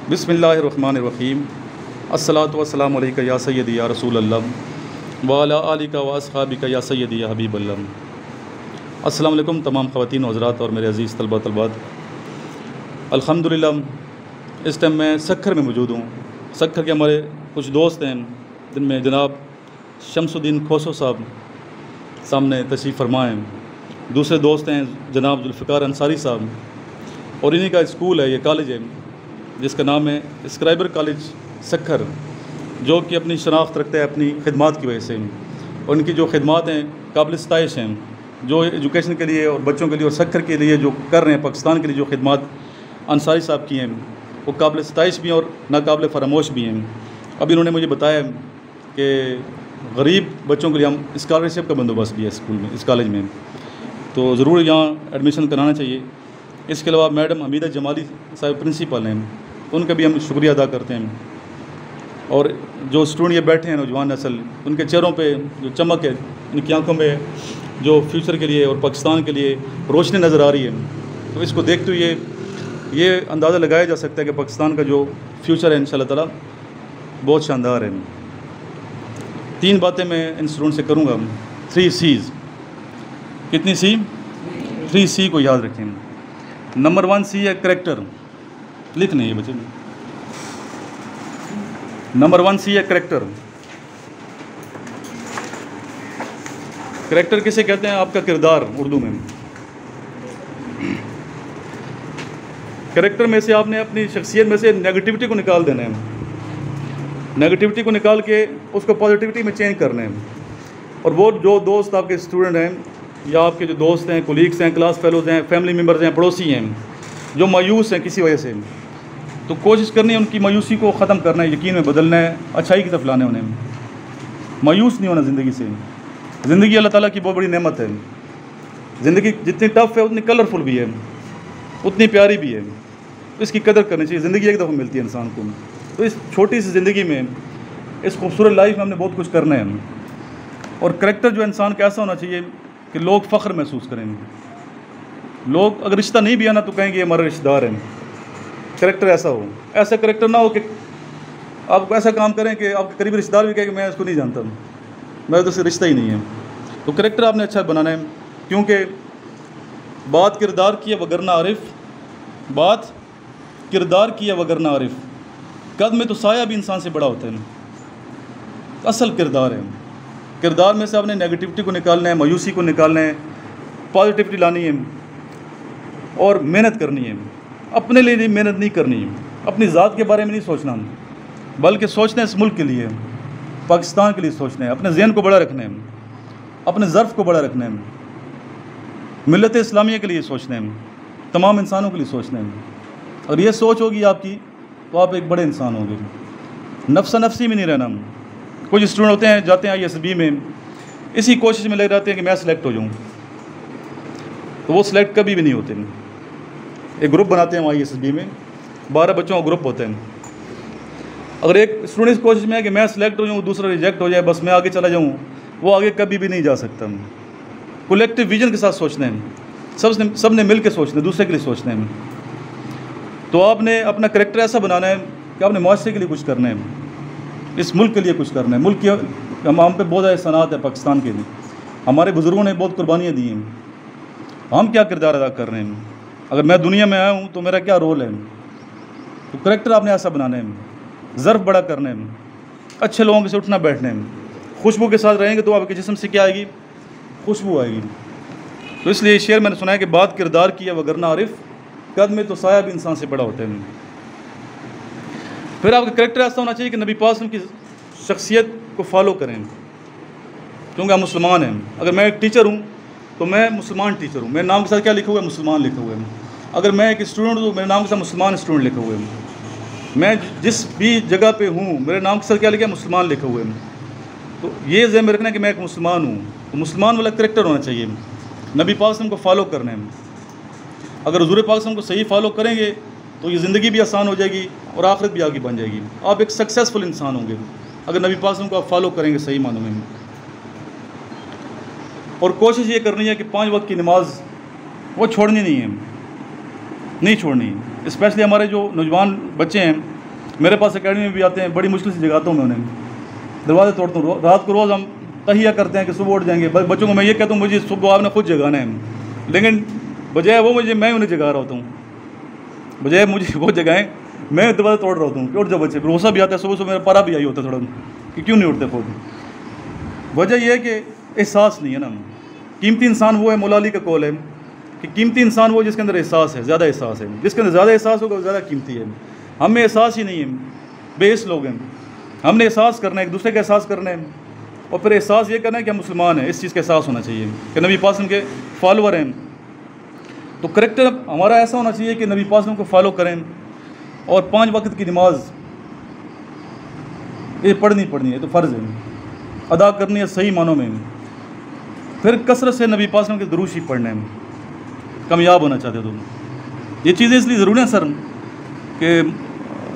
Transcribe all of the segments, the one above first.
बिस्मिल्लाहिर्रहमानिर्रहीम। अस्सलातु वस्सलामु अलैका या सय्यदी या रसूल अल्लाह व अला आलिका व अस्हाबिका या सय्यदी या हबीब अल्लाह। अस्सलामु अलैकुम तमाम ख़वातीन हज़रात और मेरे अज़ीज़ तलबा तलबात। अल्हम्दुलिल्लाह इस टाइम मैं सक्खर में मौजूद हूँ। सक्खर के हमारे कुछ दोस्त हैं जिनमें जनाब शमसुद्दीन खोसो साहब सामने तशरीफ़ फरमा हैं। दूसरे दोस्त हैं जनाब जुल्फ़िकार अंसारी साहब और इन्हीं का स्कूल है, ये कॉलेज है जिसका नाम है स्क्राइबर कॉलेज सक्खर, जो कि अपनी शनाख्त रखता है अपनी खिदमात की वजह से। और इनकी जो खिदमात हैं काबिल सताइश हैं, जो एजुकेशन के लिए और बच्चों के लिए और सक्खर के लिए जो कर रहे हैं, पाकिस्तान के लिए जो खिदमात अंसारी साहब की हैं वो काबिल सताइश भी हैं और नाकाबिल फरामोश भी हैं। अभी इन्होंने मुझे बताया कि गरीब बच्चों के लिए हम स्कॉलरशिप का बंदोबस्त भी है स्कूल में, इस कॉलेज में, तो ज़रूर यहाँ एडमिशन कराना चाहिए। इसके अलावा मैडम हमीदा जमाली साहब प्रिंसिपल हैं, उनका भी हम शुक्रिया अदा करते हैं। और जो स्टूडेंट ये बैठे हैं नौजवान नस्ल, उनके चेहरों पे जो चमक है, उनकी आंखों में जो फ्यूचर के लिए और पाकिस्तान के लिए रोशनी नज़र आ रही है, तो इसको देखते हुए ये अंदाज़ा लगाया जा सकता है कि पाकिस्तान का जो फ्यूचर है इंशाअल्लाह ताला बहुत शानदार है। 3 बातें मैं इन स्टूडेंट से करूँगा। 3 C's। कितनी सी? 3 C को याद रखें। नंबर 1 C है करैक्टर। लिख नहीं है बच्चे। नंबर 1 C है करैक्टर। करैक्टर किसे कहते हैं? आपका किरदार उर्दू में। करैक्टर में से आपने अपनी शख्सियत में से नेगेटिविटी को निकाल देना है। नेगेटिविटी को निकाल के उसको पॉजिटिविटी में चेंज करना है। और वो जो दोस्त आपके स्टूडेंट हैं या आपके जो दोस्त हैं, कोलीग्स हैं, क्लास फेलोज़ हैं, फैमिली मेम्बर्स हैं, पड़ोसी हैं, जो मायूस हैं किसी वजह से, तो कोशिश करनी है उनकी मायूसी को ख़त्म करना है, यकीन में बदलना है, अच्छाई की तरफ लाना है उन्हें। मायूस नहीं होना ज़िंदगी से। ज़िंदगी अल्लाह ताला की बहुत बड़ी नेमत है। ज़िंदगी जितनी टफ़ है उतनी कलरफुल भी है, उतनी प्यारी भी है। इसकी कदर करनी चाहिए। ज़िंदगी एक दफ़ा मिलती है इंसान को, तो इस छोटी सी ज़िंदगी में, इस खूबसूरत लाइफ में हमने बहुत कुछ करना है। और करैक्टर जो इंसान का ऐसा होना चाहिए कि लोग फ़ख्र महसूस करेंगे। लोग अगर रिश्ता नहीं भी आना तो कहेंगे ये हमारा रिश्तेदार है। करैक्टर ऐसा हो। ऐसा करैक्टर ना हो कि आप ऐसा काम करें कि आपके करीबी रिश्तेदार भी कहें कि मैं इसको नहीं जानता, मेरा तो उससे रिश्ता ही नहीं है। तो करैक्टर आपने अच्छा बनाना है, क्योंकि बात किरदार की है वगरना आरिफ, बात किरदार की है वगरना आरिफ, कद में तो साया भी इंसान से बड़ा होता है। असल किरदार है। किरदार में से आपने नेगेटिविटी को निकालना है, मायूसी को निकालना है, पॉजिटिविटी लानी है और मेहनत करनी है। अपने लिए नहीं मेहनत नहीं करनी है, अपनी ज़ात के बारे में नहीं सोचना, बल्कि सोचना है इस मुल्क के लिए, पाकिस्तान के लिए सोचना है। अपने ज़हन को बड़ा रखना है, अपने ज़र्फ़ को बड़ा रखना है, मिल्लत इस्लामिया के लिए सोचना है, तमाम इंसानों के लिए सोचना है। और ये सोच होगी आपकी तो आप एक बड़े इंसान होंगे। नफ्सा नफ्सी में नहीं रहना। कुछ स्टूडेंट होते हैं जाते हैं ISB में, इसी कोशिश में लगे रहते हैं कि मैं सिलेक्ट हो जाऊँ, तो वो सिलेक्ट कभी भी नहीं होते। एक ग्रुप बनाते हैं ISB में, 12 बच्चों का ग्रुप होता है। अगर एक स्टूडेंट इस कोशिश में है कि मैं सिलेक्ट हो जाऊँ, दूसरा रिजेक्ट हो जाए, बस मैं आगे चला जाऊँ, वो आगे कभी भी नहीं जा सकता। कलेक्टिव विजन के साथ सोचना है, सब ने मिल के सोचना है, दूसरे के लिए सोचना है। तो आपने अपना करैक्टर ऐसा बनाना है कि आपने माशरे के लिए कुछ करना है, इस मुल्क के लिए कुछ करना है। मुल्क की हम पे बहुत ज़्यादा एहसानात है पाकिस्तान के लिए, हमारे बुज़ुर्गों ने बहुत कुर्बानियाँ दी हैं। हम क्या किरदार अदा कर रहे हैं? अगर मैं दुनिया में आया हूँ तो मेरा क्या रोल है? तो करैक्टर आपने ऐसा बनाना है, ज़र्फ़ बड़ा करना है, अच्छे लोगों के से उठना बैठना है, खुशबू के साथ रहेंगे तो आपके जिस्म से क्या आएगी? खुशबू आएगी। तो इसलिए शेर मैंने सुना है कि बात किरदार की है वगरना आरिफ, कद में तो साया भी इंसान से बड़ा होता है। फिर आपका करैक्टर ऐसा होना चाहिए कि नबी पाक की शख्सियत को फॉलो करें, क्योंकि हम मुसलमान हैं। अगर मैं एक टीचर हूँ तो मैं मुसलमान टीचर हूँ, मेरे नाम के साथ क्या लिखा हुआ है? मुसलमान लिखा हुआ है। अगर मैं एक स्टूडेंट हूँ तो मेरे नाम के साथ मुसलमान स्टूडेंट लिखा हुआ है। मैं जिस भी जगह पे हूँ मेरे नाम के साथ क्या लिखा है? मुसलमान लिखा हुआ है। तो ये ज़हन में रखना है कि मैं एक मुसलमान हूँ, तो मुसलमान वाला करैक्टर होना चाहिए। नबी पाक को फॉलो करना है। अगर हुज़ूर पाक को सही फॉलो करेंगे तो ये ज़िंदगी भी आसान हो जाएगी और आखिरत भी आगे बन जाएगी। आप एक सक्सेसफुल इंसान होंगे अगर नबी पाक को आप फॉलो करेंगे सही मानों में। और कोशिश ये करनी है कि 5 वक्त की नमाज वो छोड़नी नहीं है, नहीं छोड़नी। स्पेशली हमारे जो नौजवान बच्चे हैं मेरे पास एकेडमी में भी आते हैं, बड़ी मुश्किल से जगाता हूँ मैं उन्हें, दरवाजे तोड़ता हूँ। रात को रोज़ हम तहिया करते हैं कि सुबह उठ जाएंगे। बच्चों को मैं ये कहता हूँ मुझे सुबह आपने खुद जगाना है, लेकिन बजाय वो मैं उन्हें जगा रहा होता हूँ, बजाय मुझे वो जगाएँ मैं दरवाज़ा तोड़ रहा होता हूँ कि उठ जाओ बच्चे। भरोसा भी आता है, सुबह सुबह मेरा पारा भी आई होता है थोड़ा कि क्यों नहीं उठते खुद। वजह यह है कि एहसास नहीं है ना। कीमती इंसान वो है, मौला अली का कौल है कि कीमती इंसान वो जिसके अंदर एहसास है, ज़्यादा एहसास है। जिसके अंदर ज़्यादा एहसास होगा वो ज़्यादा कीमती है। हमें एहसास ही नहीं है, बेस लोग हैं। हमने एहसास करना है, एक दूसरे का एहसास करना है, और फिर एहसास ये करना है कि हम मुसलमान हैं। इस चीज़ का एहसास होना चाहिए कि नबी पाक को फॉलोअर हैं। तो करेक्टर हमारा ऐसा होना चाहिए कि नबी पाक को फॉलो करें, और 5 वक्त की नमाज ये पढ़नी है, तो फ़र्ज़ है, अदा करनी है सही मानों में। फिर कसरत से नबी पाक के दुरूद शरीफ पढ़ने में कामयाब होना चाहते हो तो ये चीज़ें इसलिए ज़रूरी हैं सर कि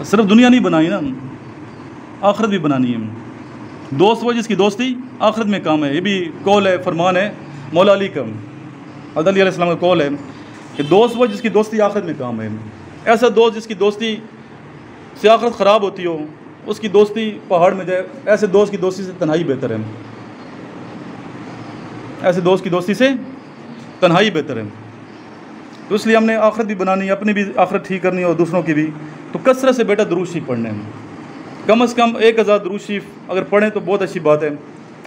सिर्फ दुनिया नहीं बनाई ना, आखिरत भी बनानी है। दोस्त वो जिसकी दोस्ती आखिरत में काम है। ये भी कौल है, फरमान है मौला अली का, हज़रत अली अलैहिस्सलाम का कौल है कि दोस्त वो जिसकी दोस्ती आखिरत में काम है। ऐसा दोस्त जिसकी दोस्ती से आखिरत ख़राब होती हो, उसकी दोस्ती पहाड़ में जाए। ऐसे दोस्त की दोस्ती से तन्हाई बेहतर है, ऐसे दोस्त की दोस्ती से तन्हाई बेहतर है। तो इसलिए हमने आखिरत भी बनानी है, अपनी भी आखिरत ठीक करनी है और दूसरों की भी। तो कसरत से बेटा दुरूद शरीफ पढ़ने हैं, कम से कम 1000 दुरूद शरीफ अगर पढ़ें तो बहुत अच्छी बात है।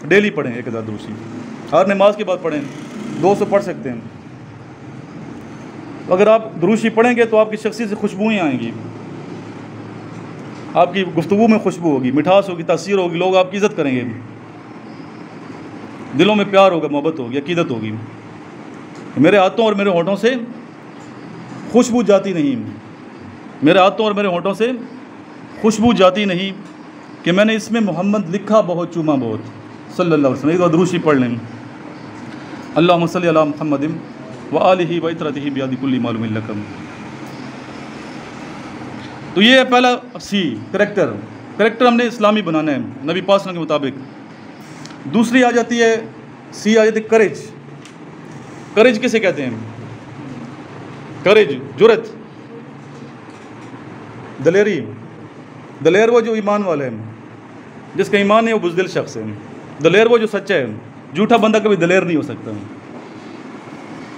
डेली पढ़ें 1000 दुरूद शरीफ, हर नमाज के बाद पढ़ें, 200 पढ़ सकते हैं। अगर आप दुरूद शरीफ पढ़ेंगे तो आपकी शख्सियत से खुशबुएँ आएंगी, आपकी गुफ्तगू में खुशबू होगी, मिठास होगी, तासीर होगी, लोग आपकी इज़्ज़त करेंगे, दिलों में प्यार होगा, मोहब्बत होगी, अकीदत होगी। मेरे हाथों और मेरे होठों से खुशबू जाती नहीं, मेरे हाथों और मेरे होठों से खुशबू जाती नहीं कि मैंने इसमें मोहम्मद लिखा बहुत, चूमा बहुत, सल्लल्लाहु अलैहि वसल्लम। दुरूद शरीफ पढ़ लें, अल्लाहुम्मा सल्लि अला मुहम्मदिन व आलिहि व इतरतिहि बियदि कुल्ली मालूमिन लकम। तो ये है पहला सी, करेक्टर हमने इस्लामी बनाना है नबी पाक के मुताबिक। दूसरी आ जाती है सी, आ जाती है करेज। करेज किसे कहते हैं? करेज, जुरत, दलेरी। दलेर वो जो ईमान वाला है, जिसका ईमान है वो बुज़दिल शख्स है। दलेर वो जो सच्चा है, झूठा बंदा कभी दलेर नहीं हो सकता।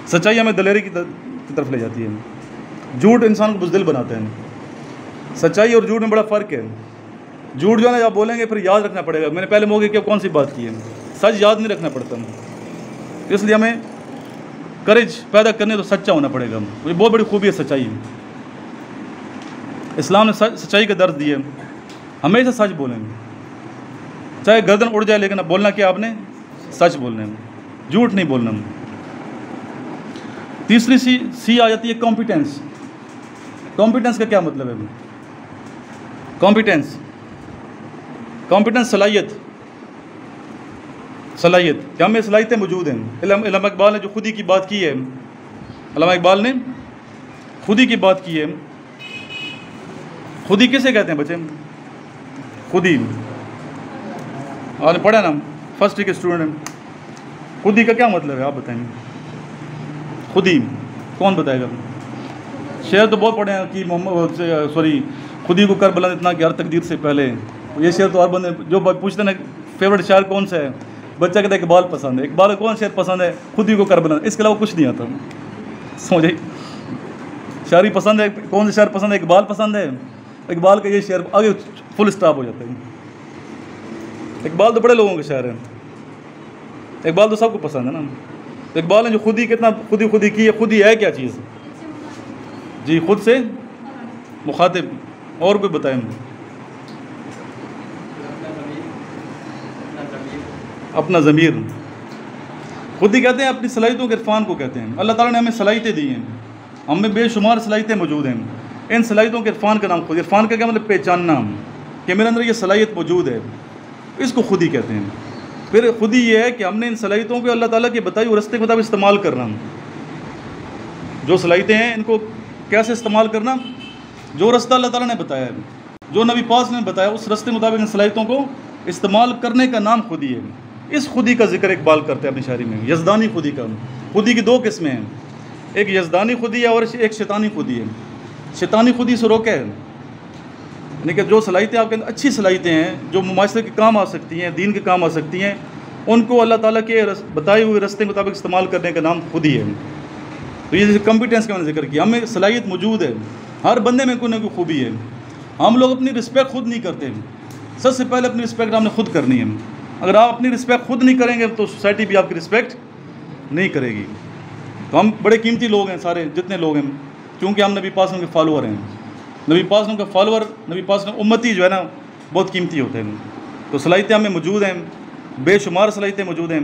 सच्चाई हमें दलेरी की तरफ ले जाती है। झूठ इंसान को बुज़दिल बनाता है। सच्चाई और झूठ में बड़ा फ़र्क है। झूठ जो है ना आप बोलेंगे फिर याद रखना पड़ेगा, मैंने पहले मौके की कौन सी बात की है। सच याद नहीं रखना पड़ता, इसलिए हमें करेज पैदा करने तो सच्चा होना पड़ेगा। ये बहुत बड़ी खूबी है सच्चाई। इस्लाम ने सच्चाई का दर्ज दिया, हमेशा सच बोलेंगे, चाहे गर्दन उड़ जाए, लेकिन अब बोलना क्या आपने? सच बोलना है, झूठ नहीं बोलना। तीसरी सी आ जाती है कॉम्पिटेंस। कॉम्पिटेंस का क्या मतलब है? कॉम्पिटेंस सलाहियत, क्या हमें सलाहियतें मौजूद हैं। इल्लामा इकबाल ने जो खुदी की बात की है, इल्लामा इकबाल ने खुदी की बात की है। खुदी किसे कहते हैं बच्चे? खुदी आपने पढ़ा ना, फर्स्ट ईयर के स्टूडेंट हैं। खुदी का क्या मतलब है आप बताएंगे? खुदी कौन बताएगा? शेर तो बहुत पढ़े हैं कि मोहम्मद खुदी को कर बुलंद इतना कि हर तकदीर से पहले। ये शेर तो हर बंदे जो पूछते ना फेवरेट शायर कौन सा है, बच्चा कहता है इकबाल पसंद है। इकबाल कौन शेर पसंद है? खुदी को कर बुलंद, इसके अलावा कुछ नहीं आता। समझे? शायरी पसंद है, कौन सा शायर पसंद है? इकबाल पसंद है, इकबाल का ये शेर, आगे फुल स्टॉप हो जाता है। इकबाल तो बड़े लोगों के शायर हैं, इकबाल तो सबको पसंद है ना। तो इकबाल ने जो खुदी कितना खुदी की है, खुदी है क्या चीज़? जी खुद से मुखातिब, और कोई बताएं? अपना ज़मीर। खुद ही कहते हैं अपनी सलाहियतों के इरफान को कहते हैं। अल्लाह ताला ने हमें सलाहियतें दी हैं, हमें बेशुमार सलाहियतें मौजूद हैं। इन सलाहियतों के इरफान का नाम खुद। इरफान का क्या मतलब? पहचानना कि मेरे अंदर ये सलाहियत मौजूद है, इसको खुद ही कहते हैं। फिर खुद ही ये है कि हमने इन सलाहियतों को अल्लाह ताला के बताए हुए रास्ते के मुताबिक इस्तेमाल करना। जो सलाहियतें हैं इनको कैसे इस्तेमाल करना? जो रास्ता अल्लाह ताला ने बताया है, जो नबी पाक ने बताया, उस रास्ते के मुताबिक इन सलाहियतों को इस्तेमाल करने का नाम खुदी है। इस खुदी का जिक्र इकबाल करते हैं अपनी शायरी में, यज़दानी खुदी का। खुदी की 2 किस्में हैं, एक यज़दानी खुदी है और एक शैतानी खुदी है। शैतानी खुदी से रोके है, यानी कि जो सलाहियतें आपके अंदर अच्छी सलाहियतें हैं, जो मुमाशरे के काम आ सकती हैं, दीन के काम आ सकती हैं, उनको अल्लाह ताला के बताए हुए रास्ते के मुताबिक इस्तेमाल करने का नाम खुद ही है। तो ये जैसे कॉम्पिटेंस का मैंने जिक्र किया, हमें सलाहियत मौजूद है, हर बंदे में कोई ना कोई खूबी है। हम लोग अपनी रिस्पेक्ट खुद नहीं करते। सबसे पहले अपनी रिस्पेक्ट हमने खुद करनी है। अगर आप अपनी रिस्पेक्ट खुद नहीं करेंगे तो सोसाइटी भी आपकी रिस्पेक्ट नहीं करेगी। तो हम बड़े कीमती लोग हैं, सारे जितने लोग हैं, क्योंकि हम नबी पाक के फॉलोअर हैं। नबी पाक के फॉलोअर, नबी पाक उम्मती जो है ना, बहुत कीमती होते हैं। तो सलाहियतें हमें मौजूद हैं, बेशुमार सलाहियतें मौजूद हैं।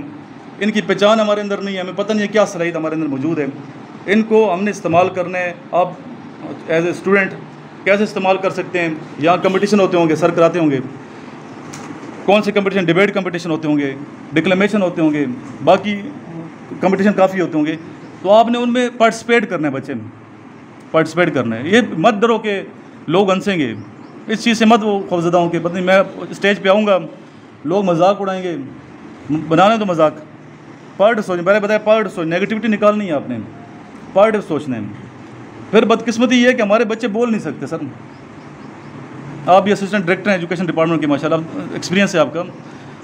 इनकी पहचान हमारे अंदर नहीं है, हमें पता नहीं है क्या सलाहियत हमारे अंदर मौजूद है। इनको हमने इस्तेमाल करना है। आप एज ए स्टूडेंट कैसे इस्तेमाल कर सकते हैं? यहाँ कंपटीशन होते होंगे, सर कराते होंगे, कौन से कंपटीशन? डिबेट कंपटीशन होते होंगे, डिक्लेमेशन होते होंगे, बाकी कंपटीशन काफ़ी होते होंगे। तो आपने उनमें पार्टिसिपेट करना है, बच्चे पार्टिसिपेट करना है। ये मत डरो कि लोग हंसेंगे, इस चीज़ से मत वो खौफज़दा हों कि पता नहीं मैं स्टेज पे आऊँगा लोग मजाक उड़ाएंगे। बनाने तो मजाक, पॉजिटिव सोच, पहले बताया पॉजिटिव सोच, नेगेटिविटी निकालनी है आपने, पॉजिटिव सोचना है। फिर बदकिस्मती ये है कि हमारे बच्चे बोल नहीं सकते। सर आप भी असिस्टेंट डायरेक्टर हैं एजुकेशन डिपार्टमेंट के, माशाल्लाह एक्सपीरियंस है आपका।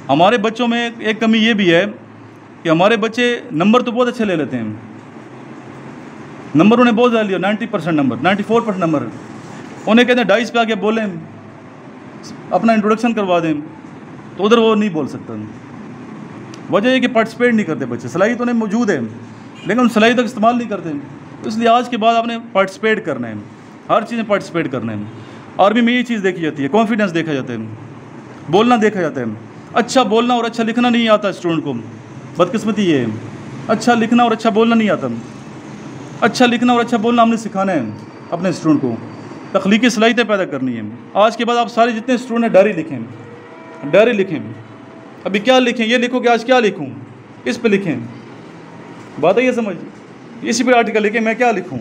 हमारे बच्चों में एक कमी ये भी है कि हमारे बच्चे नंबर तो बहुत अच्छे ले लेते हैं, नंबर उन्हें बहुत ज़्यादा लिया, 90% नंबर, 94% नंबर। उन्हें कहते हैं डाइस पे आके बोलें, अपना इंट्रोडक्शन करवा दें, तो उधर वो नहीं बोल सकता। वजह ये कि पार्टिसिपेट नहीं करते बच्चे। सलाहियत उन्हें मौजूद है लेकिन उन सलाहियत का इस्तेमाल नहीं करते। इसलिए आज के बाद आपने पार्टिसिपेट करना है, हर चीज़ में पार्टिसिपेट करना है। आर्मी में ये चीज़ देखी जाती है, कॉन्फिडेंस देखा जाता है, बोलना देखा जाता है। अच्छा बोलना और अच्छा लिखना नहीं आता स्टूडेंट को, बदकिस्मती ये है। अच्छा लिखना और अच्छा बोलना नहीं आता। अच्छा लिखना और अच्छा बोलना हमने सिखाना है अपने स्टूडेंट को, तख्लीकी सलाहियतें पैदा करनी है। आज के बाद आप सारे जितने स्टूडेंट हैं डायरी लिखें, डायरी लिखें। अभी क्या लिखें? ये लिखो कि आज क्या लिखूं, इस पे लिखें। बात है ये समझ, इसी पे आर्टिकल लिखें, मैं क्या लिखूं।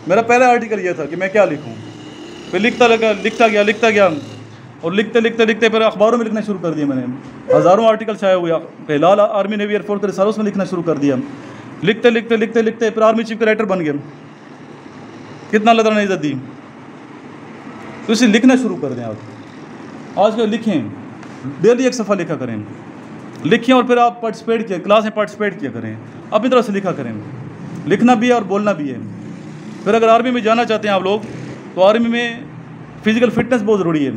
मेरा पहला आर्टिकल ये था कि मैं क्या लिखूं, फिर लिखता गया और लिखते लिखते फिर अखबारों में लिखना शुरू कर दिया मैंने। हज़ारों आर्टिकल छाए हुए, फिलहाल आर्मी नेवी एयरफोर्स के रिसालों में लिखना शुरू कर दिया। लिखते लिखते फिर आर्मी चीफ का राइटर बन गया। कितना अल्लाह ताला ने इज़्ज़त दी। तो इसे लिखना शुरू कर दें आप। आज कल लिखें, डेली एक सफ़ा लिखा करें, लिखें और फिर आप पार्टिसिपेट किया, क्लास में पार्टिसिपेट किया करें, अपनी तरफ से लिखा करें। लिखना भी है और बोलना भी है। फिर अगर आर्मी में जाना चाहते हैं आप लोग, तो आर्मी में फ़िज़िकल फिटनेस बहुत ज़रूरी है।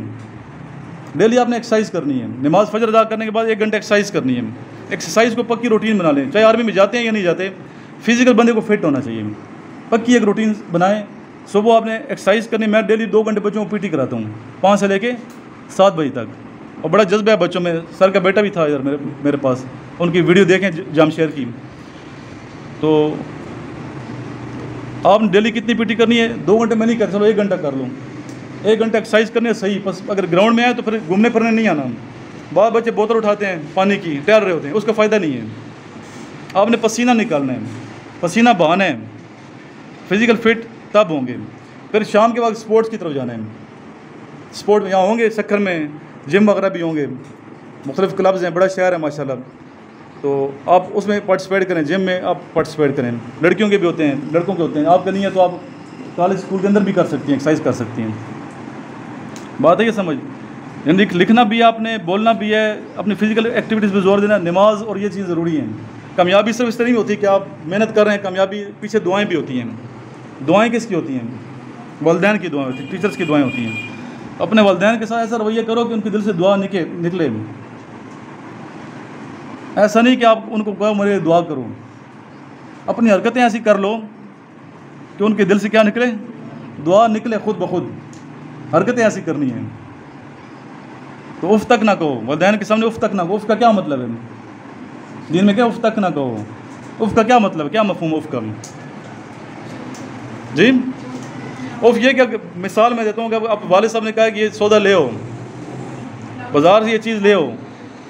डेली आपने एक्सरसाइज करनी है। नमाज़ फजर अदा करने के बाद 1 घंटा एक्सरसाइज करनी है। एक्सरसाइज को पक्की रूटीन बना लें, चाहे आर्मी में जाते हैं या नहीं जाते। फिज़िकल बंदे को फिट होना चाहिए, पक्की एक रूटीन बनाएं। सुबह आपने एक्सरसाइज करनी। मैं डेली 2 घंटे बच्चों को पीटी कराता हूँ, 5 से लेके 7 बजे तक। और बड़ा जज्बा है बच्चों में। सर का बेटा भी था इधर मेरे पास, उनकी वीडियो देखें जामशेर की। तो आपने डेली कितनी पीटी करनी है? 2 घंटे में नहीं कर, चलो 1 घंटा कर लूँ। 1 घंटा एक्सरसाइज करनी है सही। बस अगर ग्राउंड में आए तो फिर घूमने फिरने नहीं आना। बहुत बच्चे बोतल उठाते हैं पानी की, टहल रहे होते हैं, उसका फ़ायदा नहीं है। आपने पसीना निकालना है, पसीना बहाना है, फिज़िकल फिट तब होंगे। फिर शाम के वक्त स्पोर्ट्स की तरफ जाना है। स्पोर्ट में यहाँ होंगे, सक्खर में जिम वगैरह भी होंगे, मुख्तलिफ़ क्लब्स हैं, बड़ा शहर है माशाल्लाह। तो आप उसमें पार्टिसिपेट करें, जिम में आप पार्टिसिपेट करें। लड़कियों के भी होते हैं, लड़कों के होते हैं। आपका नहीं है तो आप कॉलेज स्कूल के अंदर भी कर सकती हैं, एक्सरसाइज कर सकती हैं। बात है ये समझ। यानी लिखना भी है आपने, बोलना भी है, अपनी फ़िज़िकल एक्टिविटीज़ पर जोर देना, नमाज और ये चीज़ ज़रूरी है। कामयाबी सिर्फ इस तरह नहीं होती कि आप मेहनत कर रहे हैं, कामयाबी पीछे दुआएँ भी होती हैं। दुआएँ किसकी होती हैं? वालिदैन की दुआएँ होती हैं, टीचर्स की दुआएँ होती हैं। अपने वालिदैन के साथ ऐसा रवैया करो कि उनके दिल से दुआ निकले। ऐसा नहीं कि आप उनको कहो मेरे दुआ करो। अपनी हरकतें ऐसी कर लो कि उनके दिल से क्या निकले? दुआ निकले खुद ब खुद। हरकतें ऐसी करनी हैं। तो उफ़ तक ना कहो, वालिदैन के सामने उफ़ तक ना कहो। उफ़ का क्या मतलब है दीन में? क्या उफ़ तक ना कहो? उफ़ का क्या मतलब, क्या मफ़हूम उफ़ का? जी उफ़ ये क्या, मिसाल मैं देता हूँ कि अब वालिद साहब ने कहा कि ये सौदा ले आओ, बाज़ार से ये चीज़ ले आओ।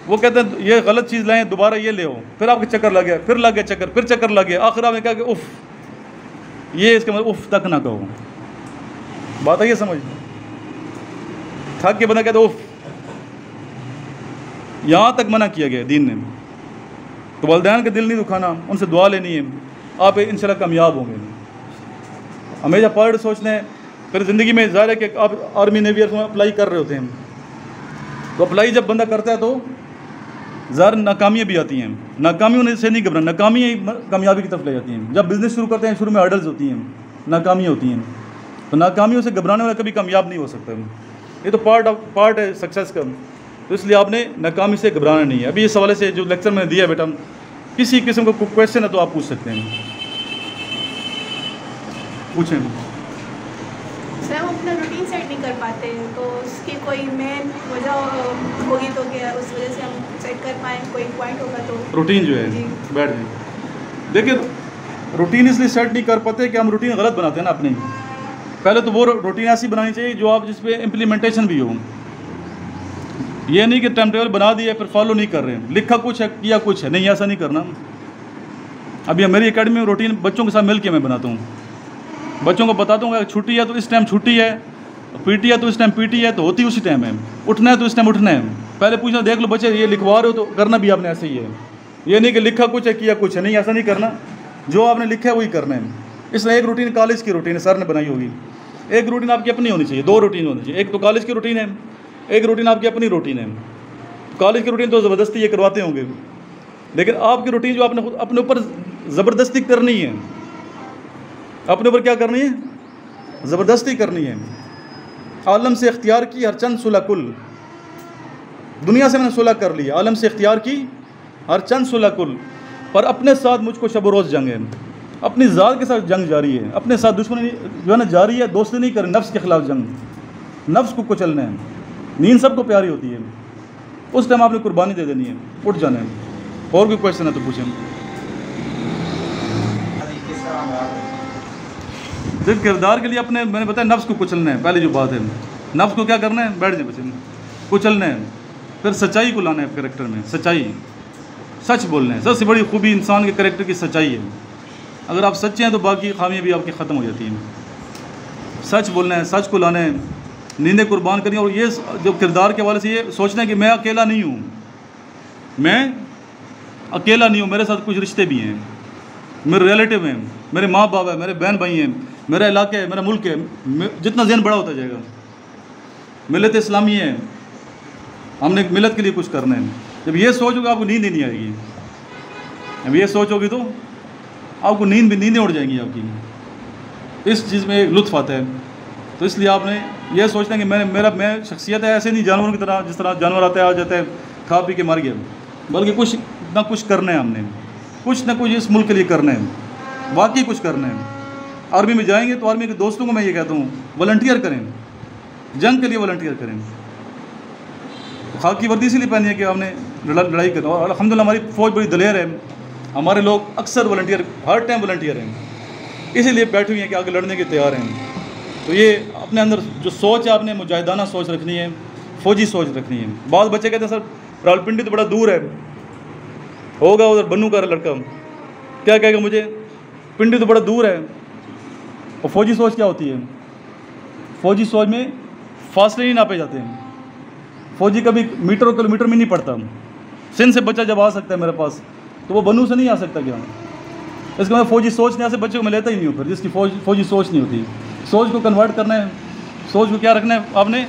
वो कहते हैं ये गलत चीज़ लाएँ, दोबारा ये ले आओ। फिर आपके चक्कर लग गया, फिर लग गया चक्कर, फिर चक्कर लग गया। आखिर आपने कहा कि उफ़, ये इसका मतलब उफ़ तक ना कहो। बात है ये समझ। थक के बंदा कहता उफ़, यहाँ तक मना किया गया दीन ने। तो वालिदैन का दिल नहीं दुखाना, उनसे दुआ लेनी है, आप इंशाल्लाह कामयाब होंगे। हमेशा पॉजिटिव सोचना है, फिर ज़िंदगी में ज़ाहिर है कि आप आर्मी नेवी में अप्लाई कर रहे होते हैं, तो अप्लाई जब बंदा करता है तो ज़ाहिर नाकामियाँ भी आती हैं। नाकामियों से नहीं घबराना, नाकामी कामयाबी की तरफ ले जाती हैं। जब बिज़नेस शुरू करते हैं शुरू में हर्डल्स होती हैं, नाकामियाँ होती हैं, तो नाकामियों से घबराने वाला कभी कामयाब नहीं हो सकता। ये तो पार्ट है सक्सेस का, तो इसलिए आपने नाकामी से घबराना नहीं है। अभी इस हवाले से जो लेक्चर मैंने दिया बेटा, किसी किस्म का क्वेश्चन है तो आप पूछ सकते हैं, पूछें। सर हम अपना रूटीन सेट नहीं कर पाते हैं, तो उसकी कोई मेन वजह होगी तो क्या उस वजह से हम सेट कर पाएँ, कोई पॉइंट होगा तो? रूटीन जो है बैठ जाए। देखिए रूटीन इसलिए सेट नहीं कर पाते कि हम रूटीन गलत बनाते हैं ना अपने। पहले तो वो रूटीन ऐसी बनानी चाहिए जो आप जिस पे इम्प्लीमेंटेशन भी हो। ये नहीं कि टाइम टेबल बना दिया फिर फॉलो नहीं कर रहे हैं, लिखा कुछ है किया कुछ है, नहीं ऐसा नहीं करना। अभी मेरी एकेडमी में रूटीन बच्चों के साथ मिल के मैं बनाता हूँ, बच्चों को बताता हूँ छुट्टी है तो इस टाइम छुट्टी है, पीटी है तो इस टाइम पीटी है, तो होती उसी टाइम है, उठना है तो इस टाइम उठना है। पहले पूछना देख लो बच्चे ये लिखवा रहे हो तो करना भी आपने ऐसे ही है, ये नहीं कि लिखा कुछ है किया कुछ है, नहीं ऐसा नहीं करना, जो आपने लिखा है वही करना है। इसलिए एक रूटीन कॉलेज की रूटीन सर ने बनाई होगी, एक रूटीन आपकी अपनी होनी चाहिए, दो रूटीन होनी चाहिए। एक तो कॉलेज की रूटीन है, एक रूटीन आपकी अपनी रूटीन है। कॉलेज की रूटीन तो ज़बरदस्ती ये करवाते होंगे, लेकिन आपकी रूटीन जो आपने अपने ऊपर ज़बरदस्ती करनी है, अपने ऊपर क्या करनी है, ज़बरदस्ती करनी है। आलम से इख्तियार की हर चंद सुलह कुल, दुनिया से मैंने सुलह कर लिया, आलम से इख्तियार की हर चंद सुलह कुल, पर अपने साथ मुझको शब रोज़ जंग है, अपनी ज़ात के साथ जंग जारी है, अपने साथ दुश्मनी जो है ना जारी है, दोस्ती नहीं करें, नफ्स के ख़िलाफ़ जंग, नफ्स को कुचलना है। नींद सबको प्यारी होती है, उस टाइम आपने कुर्बानी दे देनी है, उठ जाना है। और कोई क्वेश्चन है तो पूछें। सिर्फ किरदार के लिए अपने मैंने बताया नफ्स को कुचलना है, पहली जो बात है, नफ्स को क्या करना है, बैठ जाए बच्चे कुचलना है। फिर सच्चाई को लाना है कैरेक्टर में, सच्चाई, सच बोलना है। सबसे बड़ी खूबी इंसान के कैरेक्टर की सच्चाई है। अगर आप सच्चे हैं तो बाकी खामियाँ भी आपकी ख़त्म हो जाती हैं। सच बोलना है, सच को लाना है, नींदें कुर्बान करनी। और ये जो किरदार के हवाले से ये सोचना है कि मैं अकेला नहीं हूँ, मैं अकेला नहीं हूँ, मेरे साथ कुछ रिश्ते भी हैं, मेरे रिलेटिव हैं, मेरे माँ बाप हैं, मेरे बहन भाई हैं, मेरा इलाका है, मेरा मुल्क है। जितना ज़हन बड़ा होता जाएगा, मिलत इस्लामी है, हमने मिलत के लिए कुछ करना है। जब ये सोचोगे आपको नींद ही नहीं आएगी, जब ये सोचोगे तो आपको नींदें उड़ जाएंगी आपकी। इस चीज़ में एक लुत्फ़ आता है। तो इसलिए आपने यह सोचना कि मैं शख्सियत है ऐसे नहीं जानवरों की तरह, जिस तरह जानवर आता है आ जाता है खा पी के मर गया, बल्कि कुछ ना कुछ करना है, हमने कुछ ना कुछ इस मुल्क के लिए करना है, वाकई कुछ करना है। आर्मी में जाएंगे तो आर्मी के दोस्तों को मैं ये कहता हूँ वॉलंटियर करें, जंग के लिए वॉलंटियर करें। खाकी वर्दी इसीलिए पहनी है कि हमने लड़ाई करना, और अल्हम्दुलिल्लाह हमारी फ़ौज बड़ी दलेर है, हमारे लोग अक्सर वॉलंटियर, हर टाइम वॉलंटियर हैं, इसीलिए बैठे हुए हैं कि आगे लड़ने के तैयार हैं। तो ये अपने अंदर जो सोच है आपने मुजाहिदाना सोच रखनी है, फ़ौजी सोच रखनी है। बाद बच्चे कहते हैं सर रावलपिंडी तो बड़ा दूर है, होगा उधर बन्नू का लड़का क्या कहेगा मुझे, पिंडी तो बड़ा दूर है। और फ़ौजी सोच क्या होती है, फ़ौजी सोच में फासले नहीं नापे जाते हैं, फ़ौजी कभी मीटर और किलोमीटर में नहीं पड़ता। सिंध से बच्चा जब आ सकता है मेरे पास तो वो बन्नू से नहीं आ सकता क्या? इसका मतलब फ़ौजी सोच नहीं, ऐसे बच्चे को मैं लेता ही नहीं हूँ फिर, जिसकी फ़ौजी सोच नहीं होती। सोच को कन्वर्ट करना है, सोच को क्या रखना है आपने,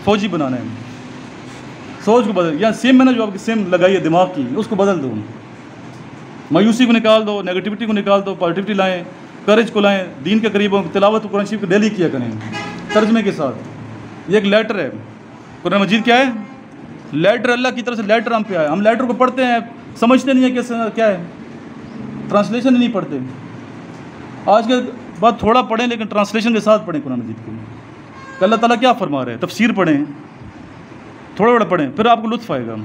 फ़ौजी बनाना है। सोच को बदल, या सिम है ना जो आपकी सिम लगाई है दिमाग की, उसको बदल दो, मायूसी को निकाल दो, नेगेटिविटी को निकाल दो, पॉजिटिविटी लाएँ, करेज को लाएँ, दीन के करीब हो, तिलावत कुरान शरीफ को डेली किया करें तर्जमे के साथ। ये एक लेटर है, कुरान मजीद क्या है, लेटर, अल्लाह की तरफ से लेटर हम पे आया। हम लेटर को पढ़ते हैं, समझते नहीं है कि क्या है, ट्रांसलेशन ही नहीं पढ़ते। आज के बाद थोड़ा पढ़ें लेकिन ट्रांसलेशन के साथ पढ़ें कुरान मजीद को, कि अल्लाह ताला क्या फरमा रहे हैं। तफसीर पढ़ें, थोड़ा थोड़ा पढ़ें, फिर आपको लुत्फ़ आएगा,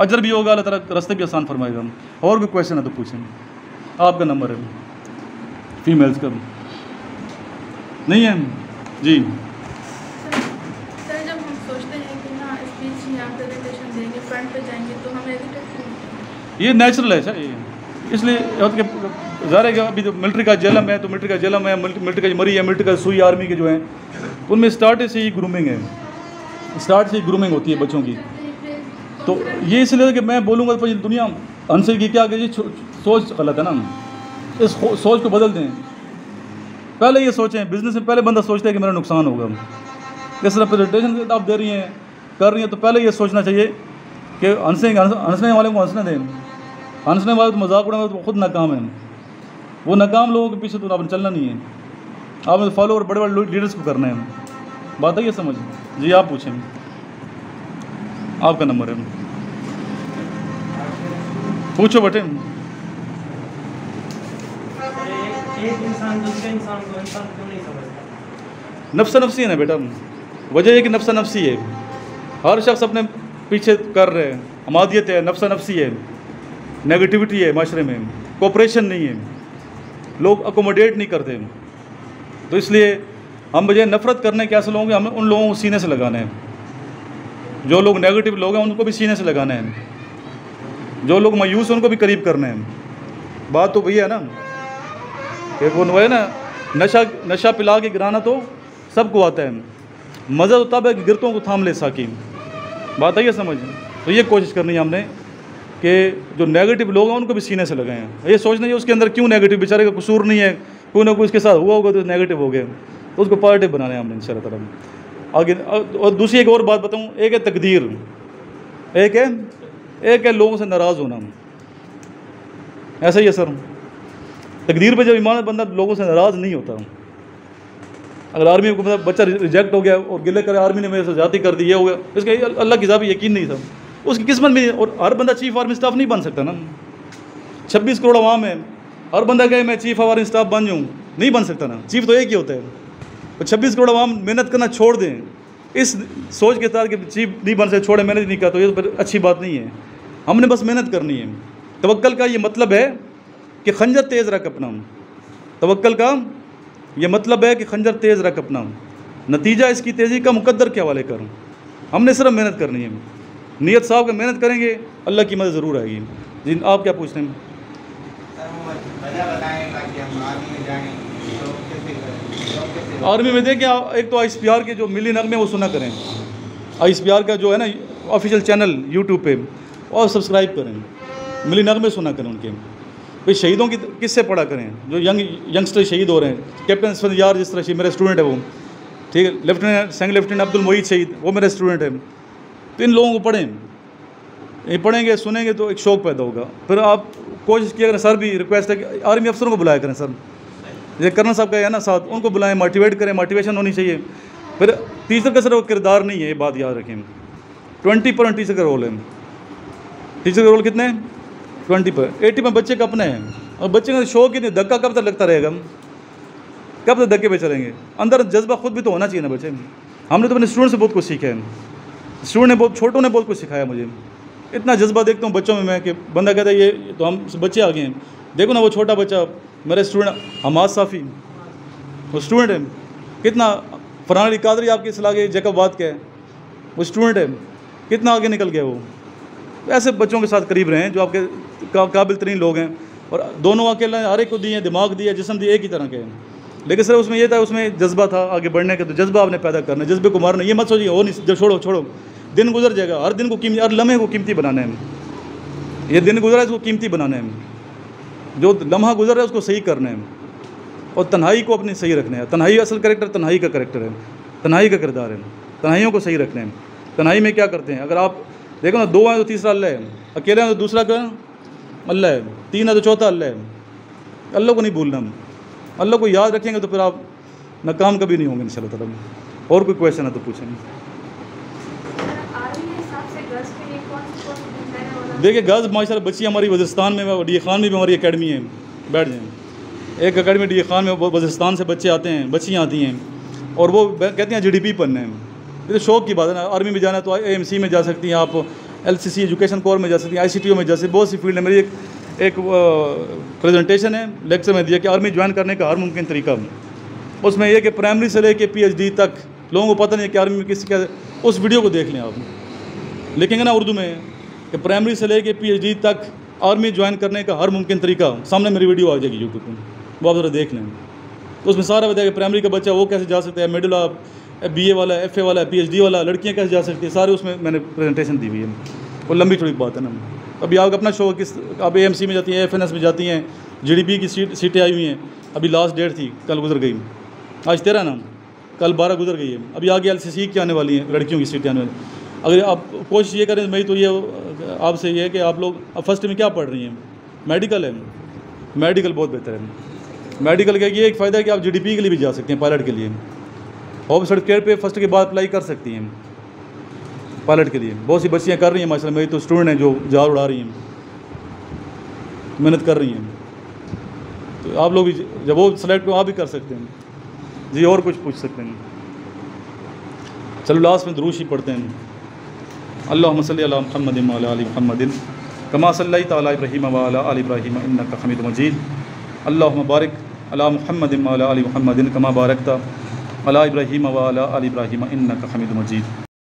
अजर भी होगा, अल्लाह ताला रास्ते भी आसान फरमाएगा। और कोई क्वेश्चन है तो पूछें, आपका नंबर है, फीमेल्स का नहीं है जी। सर जब हम सोचते हैं कि ना स्पीच या प्रेजेंटेशन देंगे, फ्रंट पे जाएंगे, तो हमें ये नेचुरल है सर, इसलिए ज़ाहिर है कि अभी तो मिलिट्री का जलम है, तो मिलिट्री का जलम है, मिलिट्री का मरी है, मिलिट्री का सुई आर्मी के जो हैं उनमें स्टार्ट से ही ग्रूमिंग है, स्टार्ट से ही ग्रूमिंग होती है बच्चों की। तो ये इसलिए कि मैं बोलूँगा तो दुनिया आंसर की क्या कि सोच गलत है ना, इस सोच को बदल दें। पहले ये सोचें, बिज़नेस में पहले बंदा सोचता है कि मेरा नुकसान होगा। जिस तरह प्रेजेंटेशन आप दे रही हैं, कर रही हैं, तो पहले ये सोचना चाहिए कि हंसने वाले को हंसने दें, हंसने वाले तो मजाक उड़ाने वाले तो खुद नाकाम है। वो नाकाम लोगों के पीछे तो आपने चलना नहीं है, आपने फॉलोअर बड़े बड़े लीडर्स को करना है। बात है ये समझ। जी आप पूछें, आपका नंबर है, पूछो बेटे। एक इंसान दूसरे इंसान को इंसान क्यों नहीं समझता? नफ्सा नफ्सी है ना बेटा, वजह है कि नफ्सा नफ्सी है। हर शख्स अपने पीछे कर रहे हैं, हमादियत है, नफ्सा नफ्सी है, नेगेटिविटी है माशरे में, कोऑपरेशन नहीं है, लोग अकोमोडेट नहीं करते। तो इसलिए हम बजाय नफ़रत करने के ऐसे लोगों के हमें उन लोगों को सीने से लगाना है। जो लोग नेगेटिव लोग हैं उनको भी सीने से लगाना है, जो लोग मायूस हैं उनको भी करीब करना है। बात तो वही है ना कि वो है ना, नशा पिला के गिराना तो सबको आता है, मज़ा तो तब है कि गिरतों को थाम ले साकी। बात आई है समझ। तो ये कोशिश करनी है हमने कि जो नेगेटिव लोग हैं उनको भी सीने से लगाएं। ये सोचना चाहिए उसके अंदर क्यों नेगेटिव, बेचारे का कसूर नहीं है, कोई ना कोई उसके साथ हुआ होगा तो नेगेटिव हो गए, तो उसको पॉजिटिव बनाना है हमने इंशाअल्लाह ताला आगे। और दूसरी एक और बात बताऊँ, एक है तकदीर, एक है लोगों से नाराज़ होना। ऐसा ही है सर, तकदीर पे जब ईमान बंदा लोगों से नाराज़ नहीं होता। अगर आर्मी को मतलब बच्चा रिजेक्ट हो गया और गिले करे आर्मी ने मेरे से ज़्यादा कर दी, ये हो गया, इसका अल्लाह की ज़ाबी यकीन नहीं था, उसकी किस्मत में। और हर बंदा चीफ आर्मी स्टाफ नहीं बन सकता ना, 26 करोड़ आवाम है, हर बंदा कहे मैं चीफ आर्मी स्टाफ बन जाऊँ, नहीं बन सकता ना। चीफ तो एक ही होता है। तो 26 करोड़ आवाम मेहनत करना छोड़ दें इस सोच के साथ कि चीफ नहीं बन सकते, छोड़े मेहनत नहीं करता, तो ये तो फिर अच्छी बात नहीं है। हमने बस मेहनत करनी है। तवक्कल का ये मतलब है कि खंजर तेज़ रख अपना, तवक्कल का ये मतलब है कि खंजर तेज़ रख अपना, नतीजा इसकी तेज़ी का मुकद्दर के हवाले कर। हमने सिर्फ मेहनत करनी है, नीयत साहब का मेहनत करेंगे अल्लाह की मदद ज़रूर आएगी। जी आप क्या पूछ रहे हैं? आर्मी में देखें, एक तो ICPR के जो मिली नगमे वो सुना करें, ICPR का जो है ना ऑफिशियल चैनल यूट्यूब पे, और सब्सक्राइब करें, मिली नगमे सुना करें उनके। भाई शहीदों की किससे पढ़ा करें, जो यंगस्टर शहीद हो रहे हैं। कैप्टन इसफंदियार जिस तरह मेरा स्टूडेंट है वो, ठीक है, lieutenant second lieutenant Abdul Moid शहीद, वो मेरा स्टूडेंट है। तो इन लोगों को पढ़ें, ये पढ़ेंगे सुनेंगे तो एक शौक़ पैदा होगा। फिर आप कोशिश किया करें, सर भी रिक्वेस्ट है कि आर्मी अफसरों को बुलाया करें, सर ये कर्नल साहब का है ना साथ, उनको बुलाएं, मोटिवेट करें, मोटिवेशन होनी चाहिए। फिर टीचर का सिर्फ किरदार नहीं है, ये बात याद रखें, 20% टीचर का रोल है। टीचर का रोल कितने हैं? 20%। 80% बच्चे का अपने हैं, और बच्चे का शौक ही नहीं, धक्का कब तक लगता रहेगा, कब तक धक्के पे चलेंगे? अंदर जज्बा खुद भी तो होना चाहिए ना बच्चे। हमने तो अपने स्टूडेंट से बहुत कुछ सीखा है, स्टूडेंट ने बहुत, छोटों ने बहुत कुछ सिखाया मुझे। इतना जज्बा देखता हूँ बच्चों में मैं कि बंदा कहता है ये तो हम बच्चे आ गए हैं। देखो ना वो छोटा बच्चा मेरा स्टूडेंट हमाद साफ़ी, वो स्टूडेंट है, कितना फरहान अली कादरी आपकी सलाह के जैकबाद का है, वो स्टूडेंट है, कितना आगे निकल गया वो। ऐसे बच्चों के साथ करीब रहें जो आपके काबिल तरीन लोग हैं। और दोनों अकेले हर एक को दिए, दिमाग दिया, जिस्म दिए, एक ही तरह के हैं, लेकिन सर उसमें ये था, उसमें जज्बा था आगे बढ़ने का, तो जज्बा आपने पैदा करना है, जज्बे को मारना। ये मत सोचिए हो नहीं, जब छोड़ो, दिन गुजर जाएगा, हर दिन को कीमती, हर लम्हे को कीमती बनाना है। ये दिन गुजरा है इसको कीमती बनाना है, जो लम्हा गुजर रहा है उसको सही करना है, और तन्हाई को अपनी सही रखना है। तन्हाई असल करेक्टर तन्हाई का करेक्टर है, तन्हाई का किरदार है, तन्हाइयों को सही रखना है। तन्हाई में क्या करते हैं, अगर आप देखो ना, 2 हैं तो तीसरा अल्लाह है, अकेले हैं तो दूसरा का अल्लाह है, 3 है तो चौथा अल्लाह है। अल्लाह को नहीं भूलना, अल्लाह को याद रखेंगे तो फिर आप नाकाम कभी नहीं होंगे इंशाअल्लाह ताला। और कोई क्वेश्चन है तो पूछें। देखिए गज़ माशाल्लाह बच्ची हमारी वज़ीरिस्तान में, डी खान में भी हमारी एकेडमी है, बैठ जाएँ। एक एकेडमी डी खान में वज़ीरिस्तान से बच्चे आते हैं, बच्चियाँ आती हैं, और वो कहते हैं GDP पढ़ना है। ये तो शौक़ की बात है ना। आर्मी में जाना है तो AMC में जा सकती हैं आप, LCC एजुकेशन कोर में जा सकती हैं, ICTO में जा सकती, बहुत सी फील्ड है। मेरी एक प्रेजेंटेशन है, लेक्चर में दिया कि आर्मी ज्वाइन करने का हर मुमकिन तरीका। उसमें यह कि प्राइमरी से लेके PhD तक लोगों को पता नहीं है कि आर्मी में किस क्या, उस वीडियो को देख लें आप, लिखेंगे ना उर्दू में कि प्राइमरी से लेके PhD तक आर्मी ज्वाइन करने का हर मुमकिन तरीका, सामने मेरी वीडियो आ जाएगी यूट्यूब पर, वो आप ज़रा देख लें। तो उसमें सारा बताया कि प्राइमरी का बच्चा वो कैसे जा सकता है, मिडिल BA वाला, FA वाला, PhD वाला, लड़कियां कैसे जा सकती है, सारे उसमें मैंने प्रेजेंटेशन दी हुई है। वो लंबी थोड़ी बात है ना। अभी आपका अपना शो किस, आप AMC में जाती हैं, FNS में जाती हैं, GDP की सीटें आई हुई हैं, अभी लास्ट डेट थी, कल गुजर गई। आज 13 ना, कल 12 गुजर गई है। अभी आगे LCC की आने वाली हैं, लड़कियों की सीटें आने वाली। अगर आप कोशिश ये करें, मैं तो ये आपसे ये है कि आप लोग अब फर्स्ट में क्या पढ़ रही हैं? मेडिकल है। मेडिकल बहुत बेहतर है। मेडिकल का ये एक फ़ायदा है कि आप GDP के लिए भी जा सकते हैं, पायलट के लिए। होप सर्टिफिकेट पे फर्स्ट के बाद अप्लाई कर सकती हैं पायलट के लिए। बहुत सी बच्चियाँ कर रही हैं माशाल्लाह, मेरी तो स्टूडेंट हैं जो जहाज उड़ा रही हैं, मेहनत कर रही हैं। तो आप लोग भी जब वो सेलेक्ट हो आप भी कर सकते हैं जी। और कुछ पूछ सकते हैं? चलो लास्ट में दुरूद शरीफ पढ़ते हैं। अल्लाहुम्मा सल्ली अला मुहम्मदिन व अला आलि मुहम्मदिन कमा सल्लैता अला इब्राहीम व अला आलि इब्राहीम इन्नका हमीदुम मजीद। अल्लाहुम्मा बारिक अला मुहम्मदिन व अला आलि मुहम्मदिन कमा बारकता अला इब्राहीम व अला आलि इब्राहीम इन्नका हमीदुम मजीद।